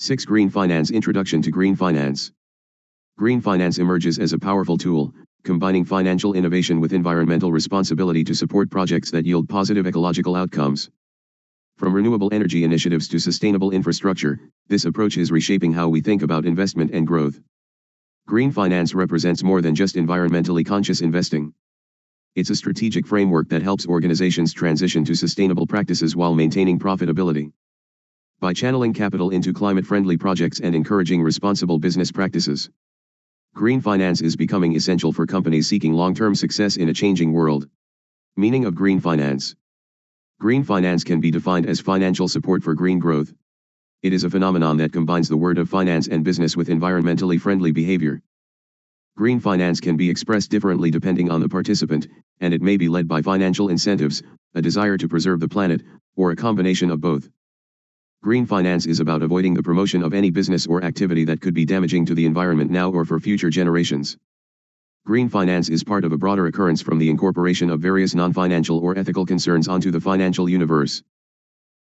6. Green Finance. Introduction to Green Finance. Green finance emerges as a powerful tool, combining financial innovation with environmental responsibility to support projects that yield positive ecological outcomes. From renewable energy initiatives to sustainable infrastructure, this approach is reshaping how we think about investment and growth. Green finance represents more than just environmentally conscious investing. It's a strategic framework that helps organizations transition to sustainable practices while maintaining profitability. By channeling capital into climate-friendly projects and encouraging responsible business practices, green finance is becoming essential for companies seeking long-term success in a changing world. Meaning of green finance. Green finance can be defined as financial support for green growth. It is a phenomenon that combines the world of finance and business with environmentally friendly behavior. Green finance can be expressed differently depending on the participant, and it may be led by financial incentives, a desire to preserve the planet, or a combination of both. Green finance is about avoiding the promotion of any business or activity that could be damaging to the environment now or for future generations. Green finance is part of a broader occurrence from the incorporation of various non-financial or ethical concerns onto the financial universe.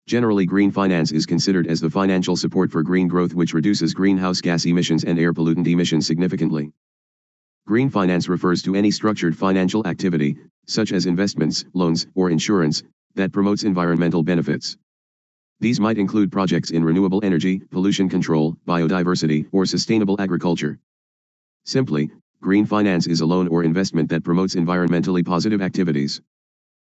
Generally, green finance is considered as the financial support for green growth, which reduces greenhouse gas emissions and air pollutant emissions significantly. Green finance refers to any structured financial activity, such as investments, loans, or insurance, that promotes environmental benefits. These might include projects in renewable energy, pollution control, biodiversity, or sustainable agriculture. Simply, green finance is a loan or investment that promotes environmentally positive activities,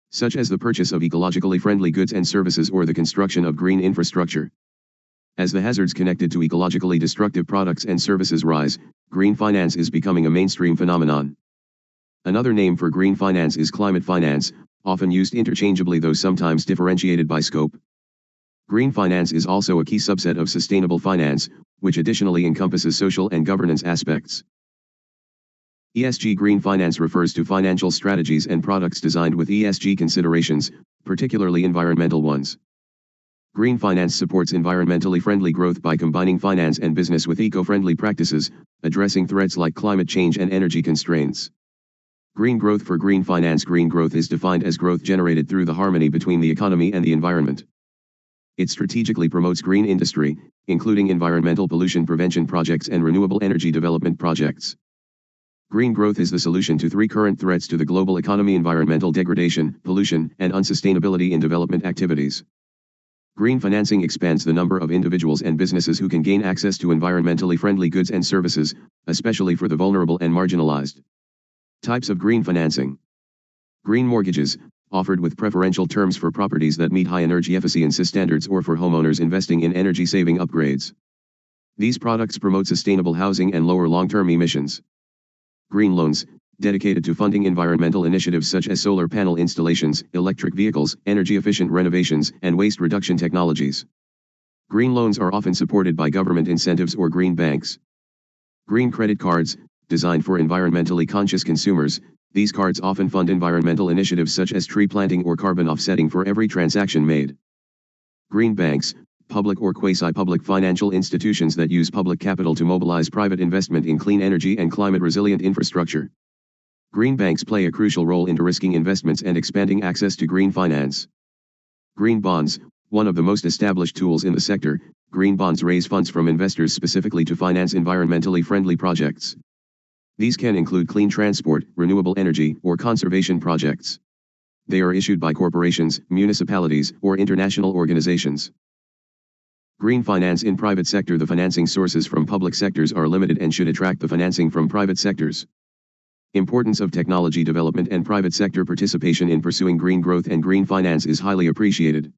such as the purchase of ecologically friendly goods and services or the construction of green infrastructure. As the hazards connected to ecologically destructive products and services rise, green finance is becoming a mainstream phenomenon. Another name for green finance is climate finance, often used interchangeably though sometimes differentiated by scope. Green finance is also a key subset of sustainable finance, which additionally encompasses social and governance aspects. ESG. Green finance refers to financial strategies and products designed with ESG considerations, particularly environmental ones. Green finance supports environmentally friendly growth by combining finance and business with eco-friendly practices, addressing threats like climate change and energy constraints. Green growth. For green finance, green growth is defined as growth generated through the harmony between the economy and the environment. It strategically promotes green industry, including environmental pollution prevention projects and renewable energy development projects. Green growth is the solution to three current threats to the global economy: environmental degradation, pollution, and unsustainability in development activities. Green financing expands the number of individuals and businesses who can gain access to environmentally friendly goods and services, especially for the vulnerable and marginalized. Types of green financing. Green mortgages, offered with preferential terms for properties that meet high energy efficiency standards or for homeowners investing in energy-saving upgrades. These products promote sustainable housing and lower long-term emissions. Green loans, dedicated to funding environmental initiatives such as solar panel installations, electric vehicles, energy-efficient renovations, and waste reduction technologies. Green loans are often supported by government incentives or green banks. Green credit cards, designed for environmentally conscious consumers. These cards often fund environmental initiatives such as tree planting or carbon offsetting for every transaction made. Green banks, public or quasi-public financial institutions that use public capital to mobilize private investment in clean energy and climate-resilient infrastructure. Green banks play a crucial role in de-risking investments and expanding access to green finance. Green bonds, one of the most established tools in the sector. Green bonds raise funds from investors specifically to finance environmentally friendly projects. These can include clean transport, renewable energy, or conservation projects. They are issued by corporations, municipalities, or international organizations. Green finance in private sector. The financing sources from public sectors are limited and should attract the financing from private sectors. Importance of technology development and private sector participation in pursuing green growth and green finance is highly appreciated.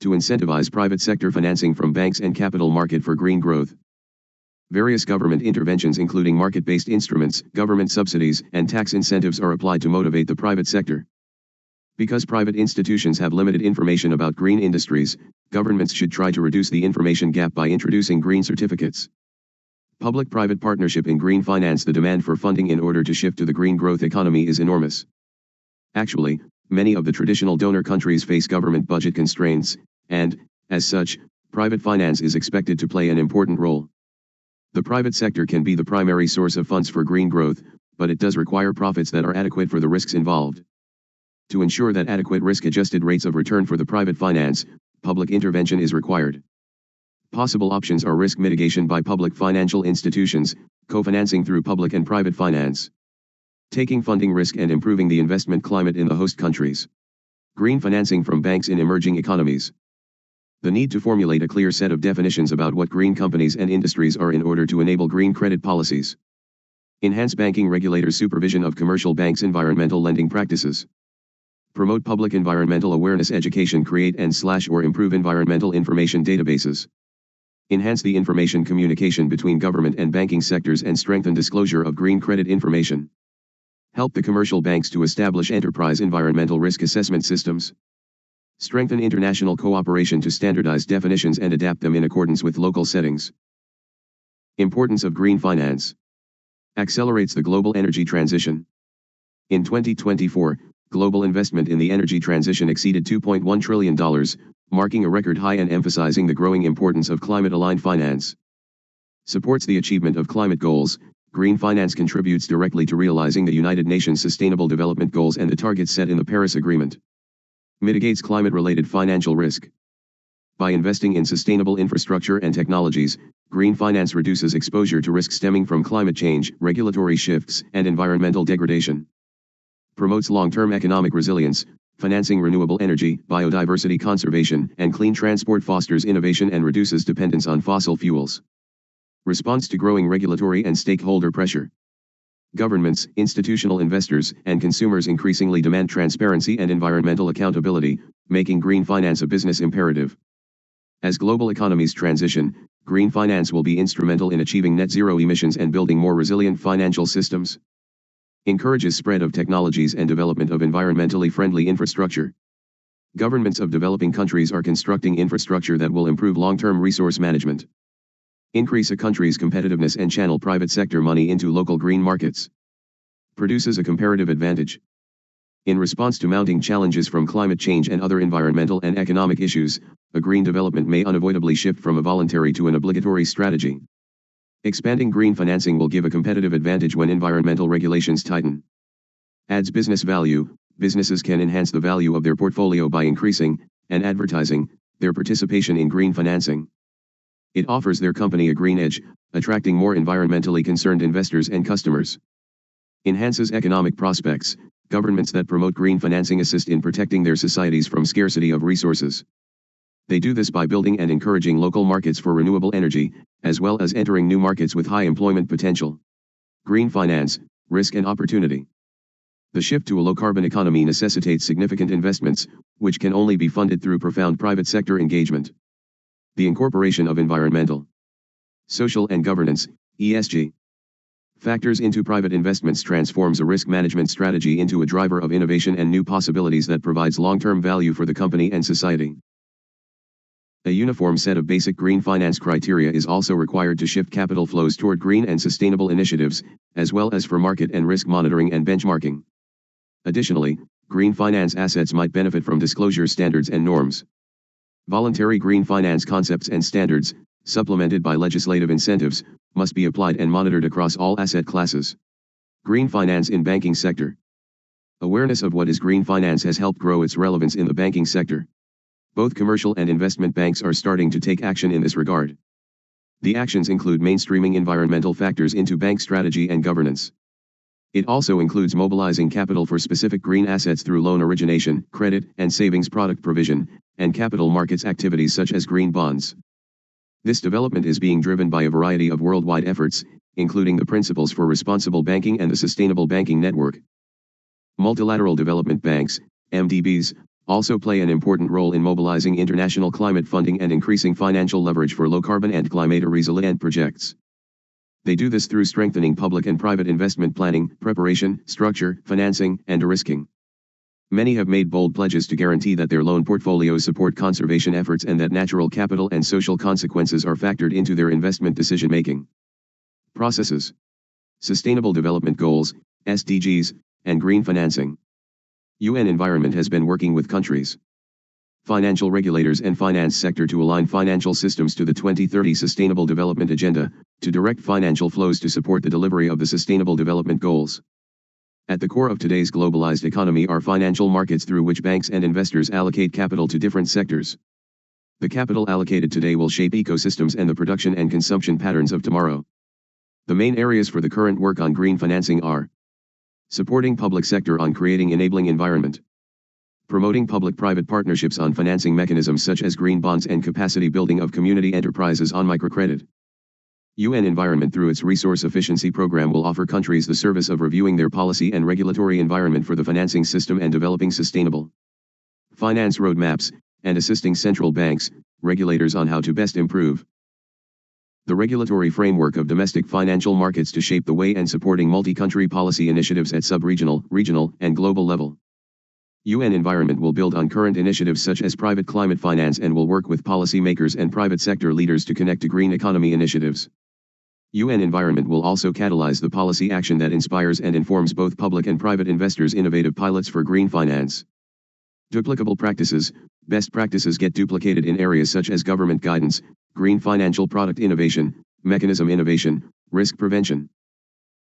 To incentivize private sector financing from banks and capital market for green growth. Various government interventions including market-based instruments, government subsidies, and tax incentives are applied to motivate the private sector. Because private institutions have limited information about green industries, governments should try to reduce the information gap by introducing green certificates. Public-private partnership in green finance. The demand for funding in order to shift to the green growth economy is enormous. Actually, many of the traditional donor countries face government budget constraints, and, as such, private finance is expected to play an important role. The private sector can be the primary source of funds for green growth, but it does require profits that are adequate for the risks involved. To ensure that adequate risk-adjusted rates of return for the private finance, public intervention is required. Possible options are risk mitigation by public financial institutions, co-financing through public and private finance, taking funding risk and improving the investment climate in the host countries, green financing from banks in emerging economies. The need to formulate a clear set of definitions about what green companies and industries are in order to enable green credit policies. Enhance banking regulators' supervision of commercial banks' environmental lending practices. Promote public environmental awareness education, create and/or improve environmental information databases. Enhance the information communication between government and banking sectors and strengthen disclosure of green credit information. Help the commercial banks to establish enterprise environmental risk assessment systems. Strengthen international cooperation to standardize definitions and adapt them in accordance with local settings. Importance of green finance. Accelerates the global energy transition. In 2024, global investment in the energy transition exceeded $2.1 trillion, marking a record high and emphasizing the growing importance of climate-aligned finance. Supports the achievement of climate goals. Green finance contributes directly to realizing the United Nations Sustainable Development Goals and the targets set in the Paris Agreement. Mitigates climate-related financial risk. By investing in sustainable infrastructure and technologies, green finance reduces exposure to risks stemming from climate change, regulatory shifts, and environmental degradation. Promotes long-term economic resilience. Financing renewable energy, biodiversity conservation, and clean transport fosters innovation and reduces dependence on fossil fuels. Responds to growing regulatory and stakeholder pressure. Governments, institutional investors, and consumers increasingly demand transparency and environmental accountability, making green finance a business imperative. As global economies transition, green finance will be instrumental in achieving net zero emissions and building more resilient financial systems. Encourages spread of technologies and development of environmentally friendly infrastructure. Governments of developing countries are constructing infrastructure that will improve long-term resource management, increase a country's competitiveness and channel private sector money into local green markets. Produces a comparative advantage. In response to mounting challenges from climate change and other environmental and economic issues, a green development may unavoidably shift from a voluntary to an obligatory strategy. Expanding green financing will give a competitive advantage when environmental regulations tighten. Adds business value. Businesses can enhance the value of their portfolio by increasing, and advertising, their participation in green financing. It offers their company a green edge, attracting more environmentally concerned investors and customers. Enhances economic prospects. Governments that promote green financing assist in protecting their societies from scarcity of resources. They do this by building and encouraging local markets for renewable energy, as well as entering new markets with high employment potential. Green finance, risk and opportunity. The shift to a low-carbon economy necessitates significant investments, which can only be funded through profound private sector engagement. The incorporation of environmental, social and governance, ESG, factors into private investments transforms a risk management strategy into a driver of innovation and new possibilities that provides long-term value for the company and society. A uniform set of basic green finance criteria is also required to shift capital flows toward green and sustainable initiatives, as well as for market and risk monitoring and benchmarking. Additionally, green finance assets might benefit from disclosure standards and norms. Voluntary green finance concepts and standards, supplemented by legislative incentives, must be applied and monitored across all asset classes. Green finance in banking sector. Awareness of what is green finance has helped grow its relevance in the banking sector. Both commercial and investment banks are starting to take action in this regard. The actions include mainstreaming environmental factors into bank strategy and governance. It also includes mobilizing capital for specific green assets through loan origination, credit and savings product provision, and capital markets activities such as green bonds. This development is being driven by a variety of worldwide efforts, including the Principles for Responsible Banking and the Sustainable Banking Network. Multilateral development banks, MDBs, also play an important role in mobilizing international climate funding and increasing financial leverage for low-carbon and climate-resilient projects. They do this through strengthening public and private investment planning, preparation, structure, financing, and de-risking. Many have made bold pledges to guarantee that their loan portfolios support conservation efforts and that natural capital and social consequences are factored into their investment decision-making processes. Sustainable Development Goals, SDGs, and green financing. UN Environment has been working with countries, financial regulators and finance sector to align financial systems to the 2030 Sustainable Development Agenda, to direct financial flows to support the delivery of the Sustainable Development Goals. At the core of today's globalized economy are financial markets through which banks and investors allocate capital to different sectors. The capital allocated today will shape ecosystems and the production and consumption patterns of tomorrow. The main areas for the current work on green financing are supporting public sector on creating enabling environment, promoting public-private partnerships on financing mechanisms such as green bonds and capacity building of community enterprises on microcredit. UN Environment through its Resource Efficiency Program will offer countries the service of reviewing their policy and regulatory environment for the financing system and developing sustainable finance roadmaps, and assisting central banks, regulators on how to best improve the regulatory framework of domestic financial markets to shape the way and supporting multi-country policy initiatives at sub-regional, regional, and global level. UN Environment will build on current initiatives such as private climate finance and will work with policymakers and private sector leaders to connect to green economy initiatives. UN Environment will also catalyze the policy action that inspires and informs both public and private investors' innovative pilots for green finance. Duplicable practices. Best practices get duplicated in areas such as government guidance, green financial product innovation, mechanism innovation, risk prevention.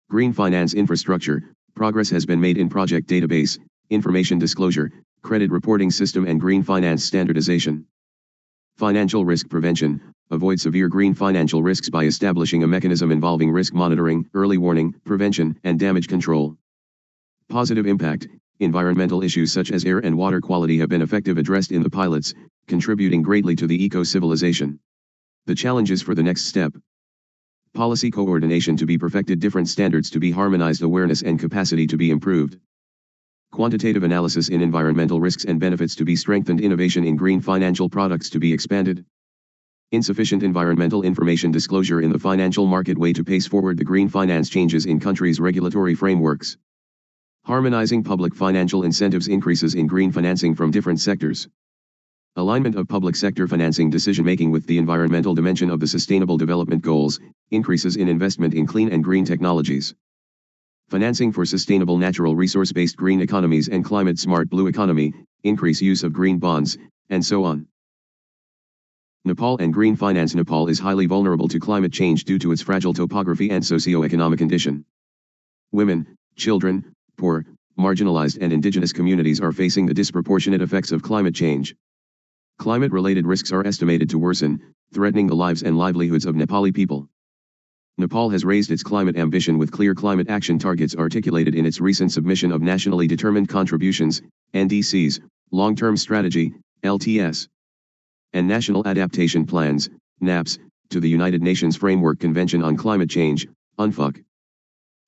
Green finance infrastructure. Progress has been made in project database, information disclosure, credit reporting system and green finance standardization. Financial risk prevention. Avoid severe green financial risks by establishing a mechanism involving risk monitoring, early warning, prevention, and damage control. Positive impact. Environmental issues such as air and water quality have been effectively addressed in the pilots, contributing greatly to the eco-civilization. The challenges for the next step. Policy coordination to be perfected, different standards to be harmonized, awareness and capacity to be improved. Quantitative analysis in environmental risks and benefits to be strengthened, innovation in green financial products to be expanded. Insufficient environmental information disclosure in the financial market way to pace forward the green finance changes in countries' regulatory frameworks. Harmonizing public financial incentives, increases in green financing from different sectors. Alignment of public sector financing decision-making with the environmental dimension of the Sustainable Development Goals, increases in investment in clean and green technologies. Financing for sustainable natural resource-based green economies and climate-smart blue economy, increase use of green bonds, and so on. Nepal and green finance. Nepal is highly vulnerable to climate change due to its fragile topography and socio-economic condition. Women, children, poor, marginalized and indigenous communities are facing the disproportionate effects of climate change. Climate-related risks are estimated to worsen, threatening the lives and livelihoods of Nepali people. Nepal has raised its climate ambition with clear climate action targets articulated in its recent submission of Nationally Determined Contributions, NDCs, Long-Term Strategy, LTS, and National Adaptation Plans, NAPS, to the United Nations Framework Convention on Climate Change, UNFUC.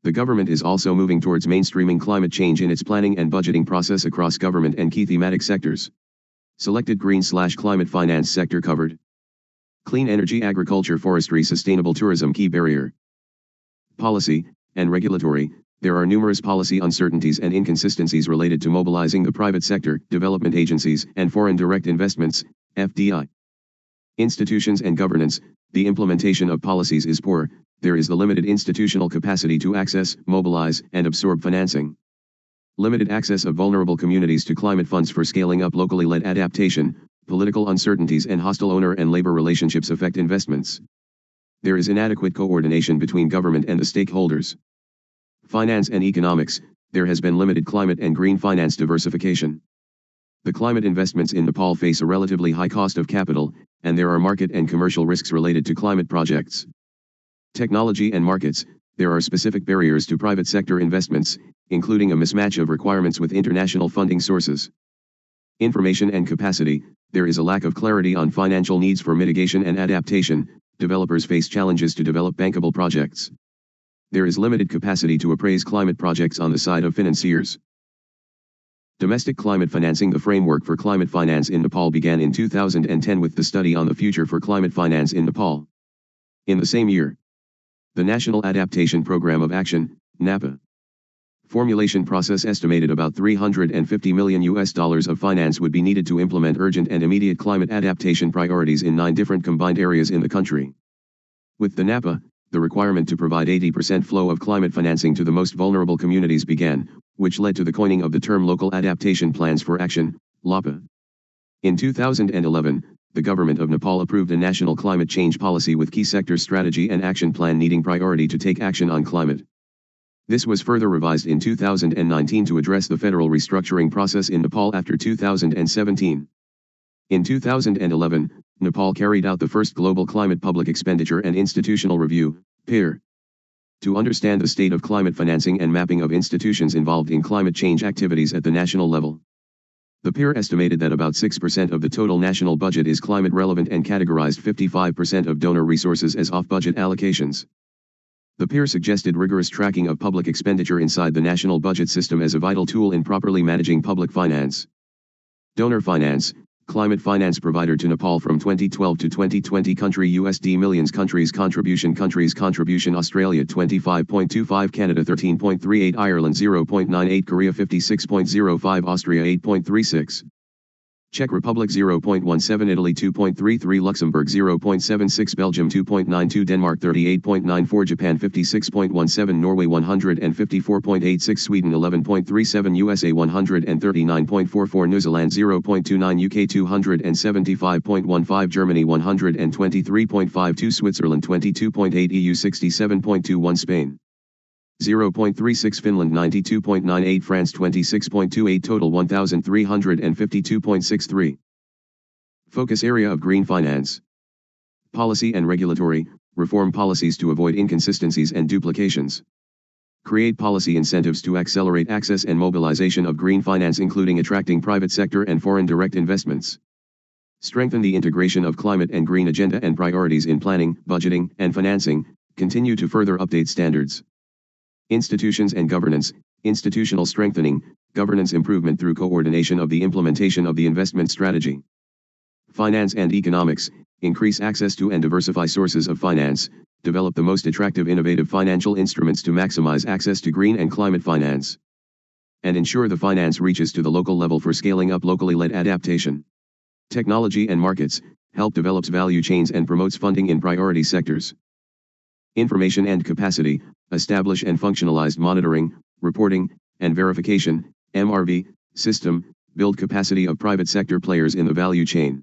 The government is also moving towards mainstreaming climate change in its planning and budgeting process across government and key thematic sectors. Selected green/climate finance sector covered. Clean energy, agriculture, forestry, sustainable tourism. Key barrier. Policy and regulatory. There are numerous policy uncertainties and inconsistencies related to mobilizing the private sector, development agencies, and foreign direct investments, FDI. Institutions and governance. The implementation of policies is poor. There is the limited institutional capacity to access, mobilize, and absorb financing. Limited access of vulnerable communities to climate funds for scaling up locally led adaptation. Political uncertainties and hostile owner and labor relationships affect investments. There is inadequate coordination between government and the stakeholders. Finance and economics. There has been limited climate and green finance diversification. The climate investments in Nepal face a relatively high cost of capital, and there are market and commercial risks related to climate projects. Technology and markets. There are specific barriers to private sector investments, including a mismatch of requirements with international funding sources. Information and capacity. There is a lack of clarity on financial needs for mitigation and adaptation. Developers face challenges to develop bankable projects. There is limited capacity to appraise climate projects on the side of financiers. Domestic climate financing. The framework for climate finance in Nepal began in 2010 with the study on the future for climate finance in Nepal. In the same year, the National Adaptation Program of Action, NAPA, formulation process estimated about $350 million of finance would be needed to implement urgent and immediate climate adaptation priorities in 9 different combined areas in the country. With the NAPA, the requirement to provide 80% flow of climate financing to the most vulnerable communities began, which led to the coining of the term Local Adaptation Plans for Action, LAPA. In 2011, the government of Nepal approved a national climate change policy with key sector strategy and action plan needing priority to take action on climate. This was further revised in 2019 to address the federal restructuring process in Nepal after 2017. In 2011, Nepal carried out the first Global Climate Public Expenditure and Institutional Review, PIR. To understand the state of climate financing and mapping of institutions involved in climate change activities at the national level. The PIR estimated that about 6% of the total national budget is climate relevant and categorized 55% of donor resources as off-budget allocations. The PIR suggested rigorous tracking of public expenditure inside the national budget system as a vital tool in properly managing public finance. Donor finance, climate finance provider to Nepal from 2012 to 2020 country USD millions countries contribution Australia 25.25 Canada 13.38 Ireland 0.98 Korea 56.05 Austria 8.36 Czech Republic 0.17 Italy 2.33 Luxembourg 0.76 Belgium 2.92 Denmark 38.94 Japan 56.17 Norway 154.86 Sweden 11.37 USA 139.44 New Zealand 0.29 UK 275.15 Germany 123.52 Switzerland 22.8 EU 67.21 Spain 0.36 Finland 92.98 France 26.28 Total 1352.63 Focus area of green finance. Policy and regulatory, reform policies to avoid inconsistencies and duplications. Create policy incentives to accelerate access and mobilization of green finance including attracting private sector and foreign direct investments. Strengthen the integration of climate and green agenda and priorities in planning, budgeting, and financing, continue to further update standards. Institutions and governance, institutional strengthening, governance improvement through coordination of the implementation of the investment strategy. Finance and economics, increase access to and diversify sources of finance, develop the most attractive innovative financial instruments to maximize access to green and climate finance. And ensure the finance reaches to the local level for scaling up locally led adaptation. Technology and markets, help develops value chains and promotes funding in priority sectors. Information and capacity, establish and functionalized monitoring, reporting, and verification, MRV, system, build capacity of private sector players in the value chain.